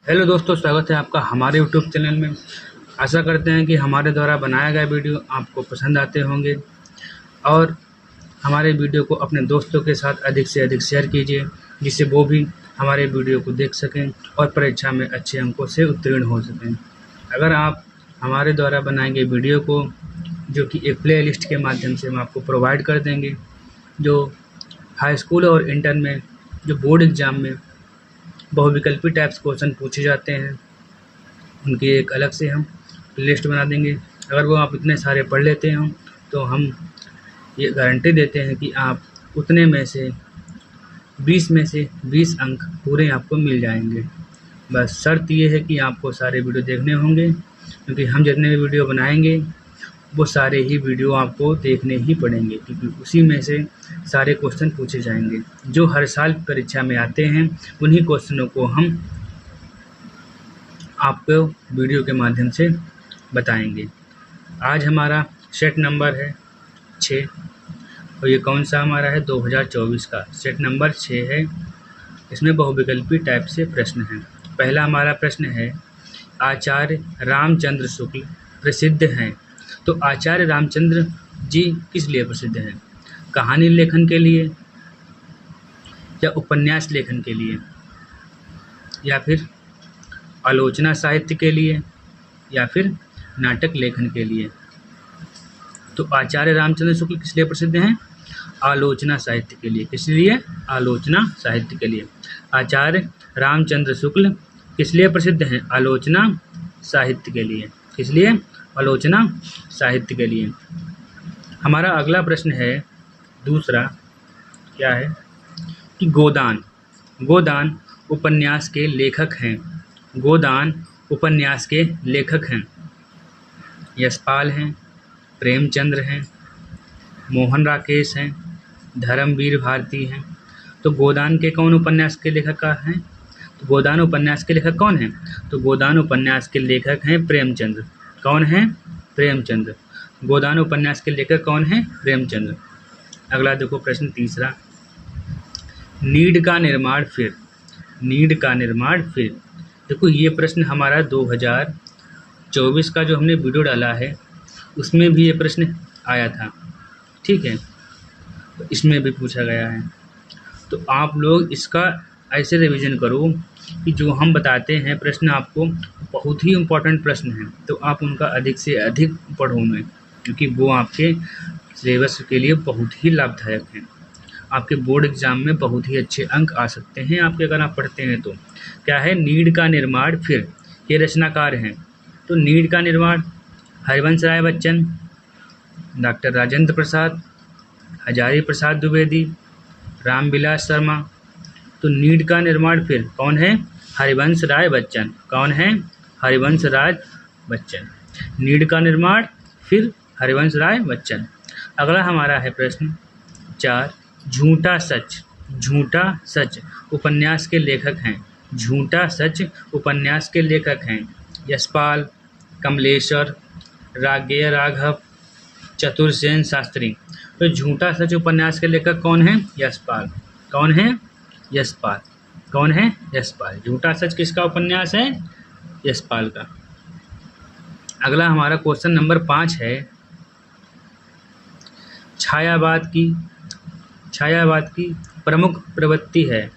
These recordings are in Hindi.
हेलो दोस्तों, स्वागत है आपका हमारे यूट्यूब चैनल में। आशा करते हैं कि हमारे द्वारा बनाया गया वीडियो आपको पसंद आते होंगे और हमारे वीडियो को अपने दोस्तों के साथ अधिक से अधिक शेयर कीजिए, जिससे वो भी हमारे वीडियो को देख सकें और परीक्षा में अच्छे अंकों से उत्तीर्ण हो सकें। अगर आप हमारे द्वारा बनाए गए वीडियो को, जो कि एक प्ले लिस्ट के माध्यम से हम आपको प्रोवाइड कर देंगे, जो हाई स्कूल और इंटर में जो बोर्ड एग्ज़ाम में बहुविकल्पी टाइप्स क्वेश्चन पूछे जाते हैं, उनकी एक अलग से हम लिस्ट बना देंगे। अगर वो आप इतने सारे पढ़ लेते हो तो हम ये गारंटी देते हैं कि आप उतने में से 20 में से 20 अंक पूरे आपको मिल जाएंगे। बस शर्त ये है कि आपको सारे वीडियो देखने होंगे, क्योंकि हम जितने भी वीडियो बनाएंगे वो सारे ही वीडियो आपको देखने ही पड़ेंगे, क्योंकि उसी में से सारे क्वेश्चन पूछे जाएंगे जो हर साल परीक्षा में आते हैं। उन्हीं क्वेश्चनों को हम आपको वीडियो के माध्यम से बताएंगे। आज हमारा सेट नंबर है 6 और ये कौन सा हमारा है 2024 का सेट नंबर 6 है। इसमें बहुविकल्पी टाइप से प्रश्न हैं। पहला हमारा प्रश्न है, आचार्य रामचंद्र शुक्ल प्रसिद्ध हैं। तो आचार्य रामचंद्र जी किस लिए प्रसिद्ध हैं? कहानी लेखन के लिए, या उपन्यास लेखन के लिए, या फिर आलोचना साहित्य के लिए, या फिर नाटक लेखन के लिए? तो आचार्य रामचंद्र शुक्ल किस लिए प्रसिद्ध हैं? आलोचना साहित्य के लिए। किस लिए? आलोचना साहित्य के लिए। आचार्य रामचंद्र शुक्ल किस लिए प्रसिद्ध हैं? आलोचना साहित्य के लिए। किस लिए? आलोचना साहित्य के लिए। हमारा अगला प्रश्न है दूसरा, क्या है कि गोदान उपन्यास के लेखक हैं। गोदान उपन्यास के लेखक हैं। यशपाल हैं, प्रेमचंद्र हैं, मोहन राकेश हैं, धर्मवीर भारती हैं। तो गोदान के कौन उपन्यास के लेखक हैं? तो गोदान उपन्यास के लेखक कौन हैं? तो गोदान उपन्यास के लेखक हैं प्रेमचंद्र। कौन है? प्रेमचंद्र। गोदान उपन्यास के लेखक कौन है? प्रेमचंद्र। अगला देखो प्रश्न तीसरा, नीड का निर्माण फिर। नीड का निर्माण फिर। देखो ये प्रश्न हमारा 2024 का जो हमने वीडियो डाला है उसमें भी ये प्रश्न आया था, ठीक है, तो इसमें भी पूछा गया है। तो आप लोग इसका ऐसे रिवीजन करो कि जो हम बताते हैं प्रश्न आपको बहुत ही इम्पोर्टेंट प्रश्न हैं, तो आप उनका अधिक से अधिक पढ़ो में, क्योंकि वो आपके सिलेबस के लिए बहुत ही लाभदायक हैं। आपके बोर्ड एग्ज़ाम में बहुत ही अच्छे अंक आ सकते हैं आपके, अगर आप पढ़ते हैं तो। क्या है? नीड का निर्माण फिर। ये रचनाकार हैं। तो नीड का निर्माण हरिवंश राय बच्चन, डॉक्टर राजेंद्र प्रसाद, हजारी प्रसाद द्विवेदी, रामविलास शर्मा। तो नीड का निर्माण फिर कौन है? हरिवंश राय बच्चन। कौन है? हरिवंश राय बच्चन। नीड का निर्माण फिर हरिवंश राय बच्चन। अगला हमारा है प्रश्न 4, झूठा सच। झूठा सच उपन्यास के लेखक हैं। झूठा सच उपन्यास के लेखक हैं यशपाल, कमलेश्वर, रागेय राघव, चतुर्सेन शास्त्री। तो झूठा सच उपन्यास के लेखक कौन है? यशपाल। कौन है? यशपाल। कौन है? यशपाल। झूठा सच किसका उपन्यास है? यशपाल का। अगला हमारा क्वेश्चन नंबर 5 है, छायावाद की प्रमुख प्रवृत्ति है।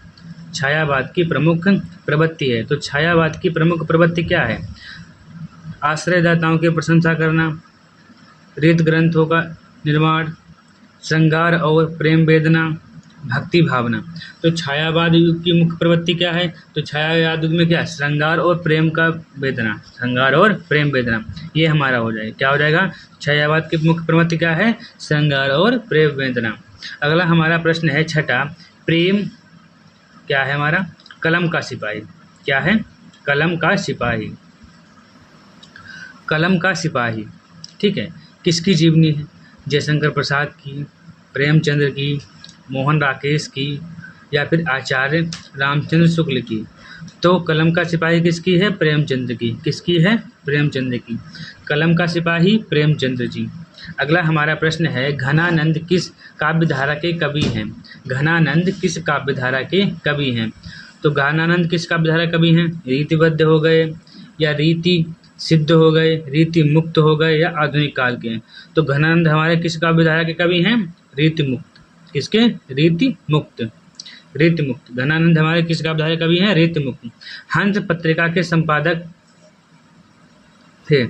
छायावाद की प्रमुख प्रवृत्ति है। तो छायावाद की प्रमुख प्रवृत्ति क्या है? आश्रयदाताओं की प्रशंसा करना, रीत ग्रंथों का निर्माण, श्रृंगार और प्रेम वेदना, भक्ति भावना। तो छायावाद युग की मुख्य प्रवृत्ति क्या है? तो छायावाद युग में क्या? श्रृंगार और प्रेम का वेदना। श्रृंगार और प्रेम वेदना, ये हमारा हो जाएगा। क्या हो जाएगा? छायावाद की मुख्य प्रवृत्ति क्या है? श्रृंगार और प्रेम वेदना। अगला हमारा प्रश्न है छठा, प्रेम क्या है हमारा? कलम का सिपाही। क्या है? कलम का सिपाही। कलम का सिपाही, ठीक है, किसकी जीवनी है? जयशंकर प्रसाद की, प्रेमचंद्र की, मोहन राकेश की, या फिर आचार्य रामचंद्र शुक्ल की? तो कलम का सिपाही किसकी है? प्रेमचंद्र की। किसकी है? प्रेमचंद्र की। कलम का सिपाही प्रेमचंद्र जी। अगला हमारा प्रश्न है, घनानंद किस काव्यधारा के कवि हैं? घनानंद किस काव्यधारा के कवि हैं? तो गानानंद किसका विधारक कवि हैं? रीतिबद्ध हो गए या रीति सिद्ध हो गए, रीति मुक्त हो गए या आधुनिक काल के हैं? तो घनानंद हमारे किसका विधारक कवि हैं? रीति मुक्त। किसके? रीति मुक्त। रीति मुक्त। घनानंद हमारे किसका विधारक कवि हैं? रीति मुक्त। हंस पत्रिका के संपादक थे।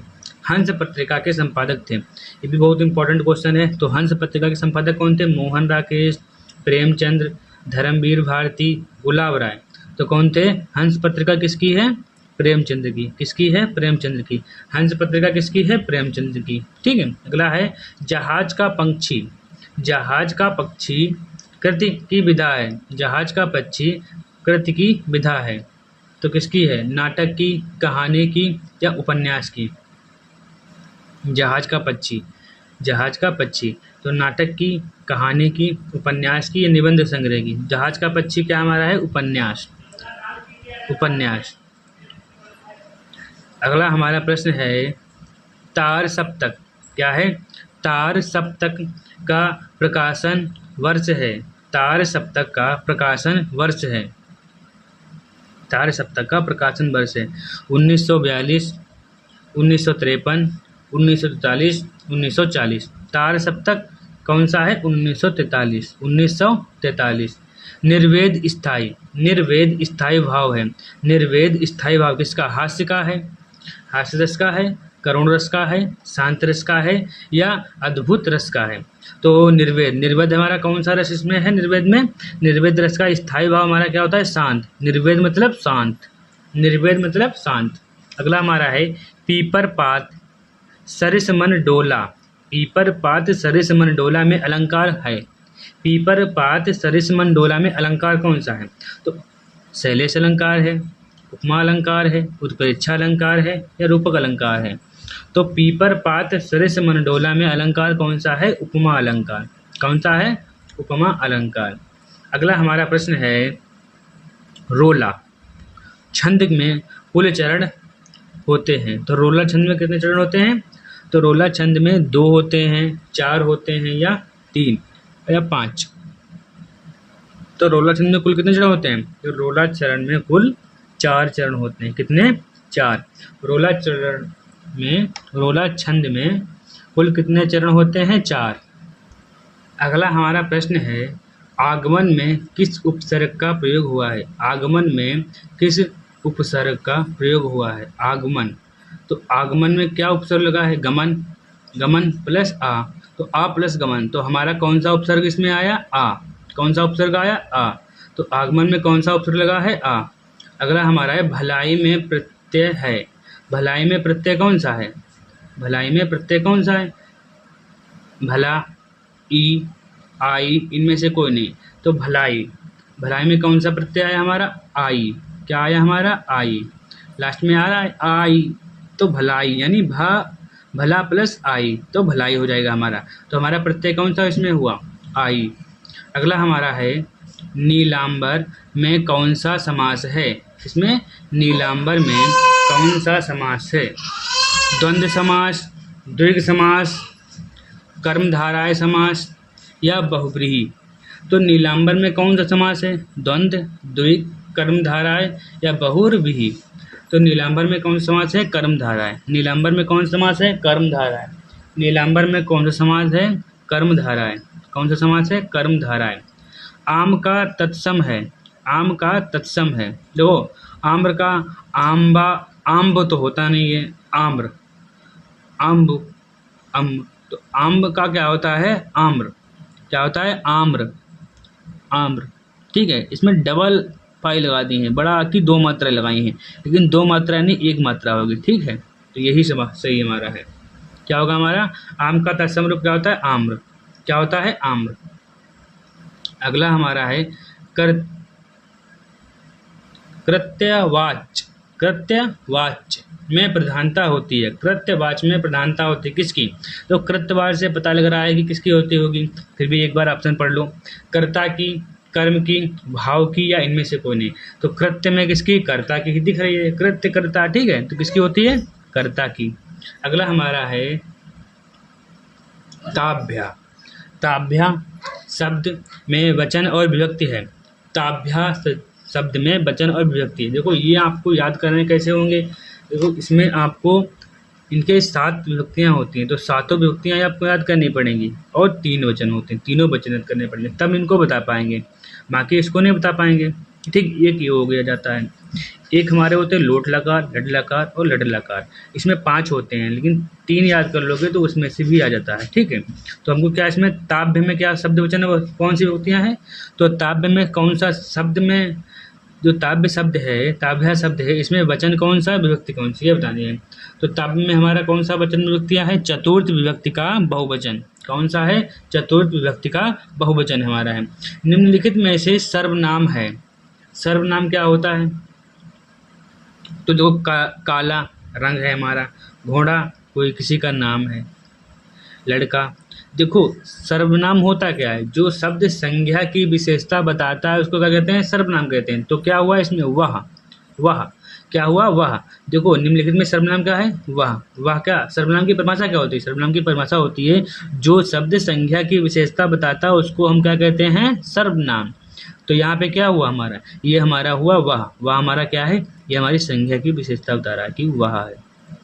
हंस पत्रिका के संपादक थे। ये भी बहुत इंपॉर्टेंट क्वेश्चन है। तो हंस पत्रिका के संपादक कौन थे? मोहन राकेश, प्रेमचंद्र, धर्मवीर भारती, गुलाब राय। तो कौन थे? हंस पत्रिका किसकी है? प्रेमचंद्र की। किसकी है? प्रेमचंद्र की। हंस पत्रिका किसकी है? प्रेमचंद्र की। ठीक है। अगला है जहाज का पंछी। जहाज का पक्षी कृति की विधा है। जहाज का पक्षी कृति की विधा है। तो किसकी है? नाटक की, कहानी की या उपन्यास की? जहाज का पक्षी। जहाज का पक्षी तो नाटक की, कहानी की, उपन्यास की या निबंध संग्रह की? जहाज का पक्षी क्या हमारा है? उपन्यास। उपन्यास। अगला हमारा प्रश्न है तार सप्तक। क्या है? तार सप्तक का प्रकाशन वर्ष है। तार सप्तक का प्रकाशन वर्ष है। तार सप्तक का प्रकाशन वर्ष है 1942, 1953, 1943, 1940। तार सप्तक कौन सा है? 1943। 1943। निर्वेद स्थाई। निर्वेद स्थाई भाव है। निर्वेद स्थाई भाव किसका? हास्य का है, हास्य रस का है, करुण रस का है, शांत रस का है या अद्भुत रस का है? तो निर्वेद। निर्वेद हमारा कौन सा रस इसमें है? निर्वेद में निर्वेद रस का स्थाई भाव हमारा क्या होता है? शांत। निर्वेद मतलब शांत। निर्वेद मतलब शांत। अगला हमारा है पीपर पात सरिस मन डोला। पीपर पात सरिस मन डोला में अलंकार है। पीपर पात सरिस मन डोला में अलंकार कौन सा है? तो शैलेश अलंकार है, उपमा अलंकार है, उत्प्रेक्षा अलंकार है या रूपक अलंकार है? तो पीपर पात सरिस मन डोला में अलंकार कौन सा है? उपमा अलंकार। कौन सा है? उपमा अलंकार। अगला हमारा प्रश्न है रोला। छंद में कुल चरण होते हैं। तो रोला छंद में कितने चरण होते हैं? तो रोला छंद में 2 होते हैं, 4 होते हैं या 3 या 5? तो रोला छंद में कुल कितने चरण होते हैं? तो रोला चरण में कुल 4 चरण होते हैं। कितने? 4। रोला चरण में, रोला छंद में कुल कितने चरण होते हैं? 4। अगला हमारा प्रश्न है आगमन में किस उपसर्ग का प्रयोग हुआ है? आगमन में किस उपसर्ग का प्रयोग हुआ है? आगमन। तो आगमन में क्या उपसर्ग लगा है? गमन। गमन प्लस आ। तो आ प्लस गमन। तो हमारा कौन सा उपसर्ग इसमें आया? आ। कौन सा उपसर्ग आया? आ। तो आगमन में कौन सा उपसर्ग लगा है? आ। अगला हमारा है भलाई में प्रत्यय है। भलाई में प्रत्यय कौन सा है? भलाई में प्रत्यय कौन सा है? भला, ई, आई, इनमें से कोई नहीं। तो भलाई। भलाई में कौन सा प्रत्यय आया हमारा? आई। क्या आया हमारा? आई। लास्ट में आ रहा है आई। तो भलाई यानी भला प्लस आई तो भलाई हो जाएगा हमारा। तो हमारा प्रत्यय कौन सा इसमें हुआ? आई। अगला हमारा है नीलांबर में कौन सा समास है? इसमें नीलांबर में कौन सा समास है? द्वंद्व समास, द्विग समास, कर्मधाराय समास या बहुव्रीहि? तो नीलांबर में कौन सा समास है? द्वंद्व, द्विग, कर्मधाराय या बहुव्रीहि? तो नीलांबर में कौन सा समास है? कर्मधाराय। नीलांबर में कौन सा समास है? कर्मधाराय। नीलांबर में कौन सा समास है? कर्मधाराय। कौन सा समास है? कर्मधाराय। आम का तत्सम है। आम का तत्सम है। देखो आम्र का आम्बा, आम्ब तो होता नहीं है, आम्र, आम्ब, अम्ब। तो आम्ब का क्या होता है? आम्र। क्या होता है? आम्र, आम्र। ठीक है। इसमें डबल पाई लगा दी है, बड़ा की 2 मात्रा लगाई हैं, लेकिन 2 मात्रा नहीं 1 मात्रा होगी। ठीक है। तो यही सही हमारा है। क्या होगा हमारा? आम का तत्सम रूप क्या होता है? आम्र। क्या होता है? आम्र। अगला हमारा है कृत्यवाच्य। कृत्यवाच्य में प्रधानता होती है। कृत्यवाच्य में प्रधानता होती है किसकी? तो कृत्यवाच्य से पता लग रहा है कि किसकी होती होगी। फिर भी एक बार ऑप्शन पढ़ लो। कर्ता की, कर्म की, भाव की या इनमें से कोई नहीं। तो कृत्य में किसकी? कर्ता की दिख रही है। कृत्य कर्ता। ठीक है। तो किसकी होती है? कर्ता की। अगला हमारा है ताभ्या। ताभ्या शब्द में वचन और विभक्ति है। ताभ्या शब्द में वचन और विभक्ति। देखो ये आपको याद करने कैसे होंगे, देखो इसमें आपको इनके 7 विभक्तियाँ होती हैं, तो 7 विभक्तियाँ आपको याद करनी पड़ेंगी और 3 वचन होते हैं, तीनों वचन याद करने पड़ेंगे, तब इनको बता पाएंगे, बाकी इसको नहीं बता पाएंगे। ठीक, एक ये हो गया जाता है। एक हमारे होते हैं लोट लकार, लड लकार और लड लकार। इसमें 5 होते हैं, लेकिन 3 याद कर लोगे तो उसमें से भी आ जाता है। ठीक है, तो हमको क्या इसमें ताभ्य में क्या शब्द वचन है, कौन सी विभक्तियाँ हैं, तो ताभ्य में कौन सा शब्द में जो ताभ्य शब्द है, ताभ्य शब्द है, इसमें वचन कौन सा, विभक्ति कौन सी है बतानी है। तो ताभ्य में हमारा कौन सा वचन विभक्तियाँ है, चतुर्थ विभक्ति का बहुवचन। कौन सा है, चतुर्थ विभक्ति का बहुवचन हमारा है। निम्नलिखित में से सर्वनाम है, सर्वनाम क्या होता है, तो देखो काला रंग है हमारा, घोड़ा कोई किसी का नाम है, लड़का। देखो सर्वनाम होता क्या है, जो शब्द संज्ञा की विशेषता बताता है उसको क्या कहते हैं, सर्वनाम कहते हैं। तो क्या हुआ इसमें, वह, वह क्या हुआ, वह। देखो निम्नलिखित में सर्वनाम क्या है, वह। वह क्या, सर्वनाम की परिभाषा क्या होती है, सर्वनाम की परिभाषा होती है जो शब्द संज्ञा की विशेषता बताता है उसको हम क्या कहते हैं, सर्वनाम। तो यहाँ पे क्या हुआ हमारा, ये हमारा हुआ वह, वह हमारा क्या है, ये हमारी संज्ञा की विशेषता बता रहा है कि वह है,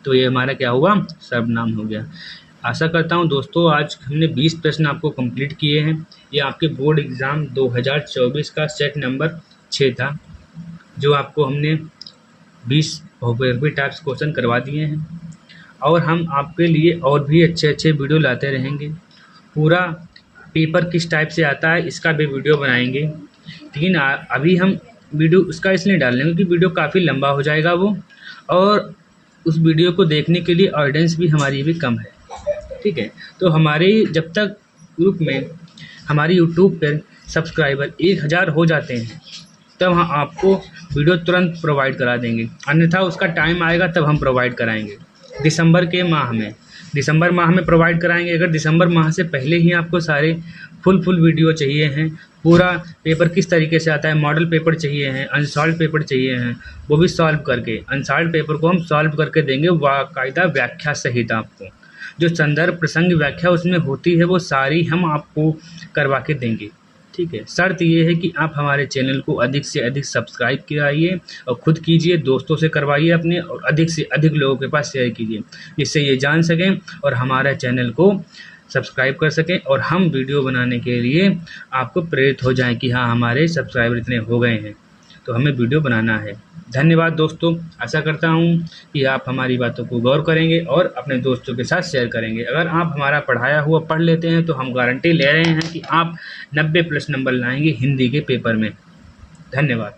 तो ये हमारा क्या हुआ, सर्वनाम हो गया। आशा करता हूँ दोस्तों आज हमने 20 प्रश्न आपको कंप्लीट किए हैं। ये आपके बोर्ड एग्ज़ाम 2024 का सेट नंबर 6 था, जो आपको हमने 20 बहुपयोगी टाइप्स क्वेश्चन करवा दिए हैं, और हम आपके लिए और भी अच्छे अच्छे वीडियो लाते रहेंगे। पूरा पेपर किस टाइप से आता है इसका भी वीडियो बनाएंगे, लेकिन अभी हम वीडियो उसका इसलिए डाल लेंगे कि वीडियो काफ़ी लंबा हो जाएगा वो, और उस वीडियो को देखने के लिए ऑडियंस भी हमारी भी कम है। ठीक है, तो हमारे जब तक ग्रुप में हमारी यूट्यूब पर सब्सक्राइबर 1000 हो जाते हैं तब हम आपको वीडियो तुरंत प्रोवाइड करा देंगे, अन्यथा उसका टाइम आएगा तब हम प्रोवाइड कराएंगे। दिसंबर के माह में, दिसंबर माह में प्रोवाइड कराएंगे। अगर दिसंबर माह से पहले ही आपको सारे फुल वीडियो चाहिए हैं, पूरा पेपर किस तरीके से आता है, मॉडल पेपर चाहिए हैं, अनसॉल्व पेपर चाहिए हैं, वो भी सॉल्व करके, अनसॉल्व पेपर को हम सॉल्व करके देंगे बाकायदा व्याख्या सहित। आपको जो संदर्भ प्रसंग व्याख्या उसमें होती है वो सारी हम आपको करवा के देंगे। ठीक है, शर्त ये है कि आप हमारे चैनल को अधिक से अधिक सब्सक्राइब कराइए और खुद कीजिए, दोस्तों से करवाइए अपने, और अधिक से अधिक लोगों के पास शेयर कीजिए, जिससे ये जान सकें और हमारा चैनल को सब्सक्राइब कर सकें, और हम वीडियो बनाने के लिए आपको प्रेरित हो जाएं कि हाँ हमारे सब्सक्राइबर इतने हो गए हैं तो हमें वीडियो बनाना है। धन्यवाद दोस्तों, आशा करता हूँ कि आप हमारी बातों को गौर करेंगे और अपने दोस्तों के साथ शेयर करेंगे। अगर आप हमारा पढ़ाया हुआ पढ़ लेते हैं तो हम गारंटी ले रहे हैं कि आप 90+ नंबर लाएंगे हिंदी के पेपर में। धन्यवाद।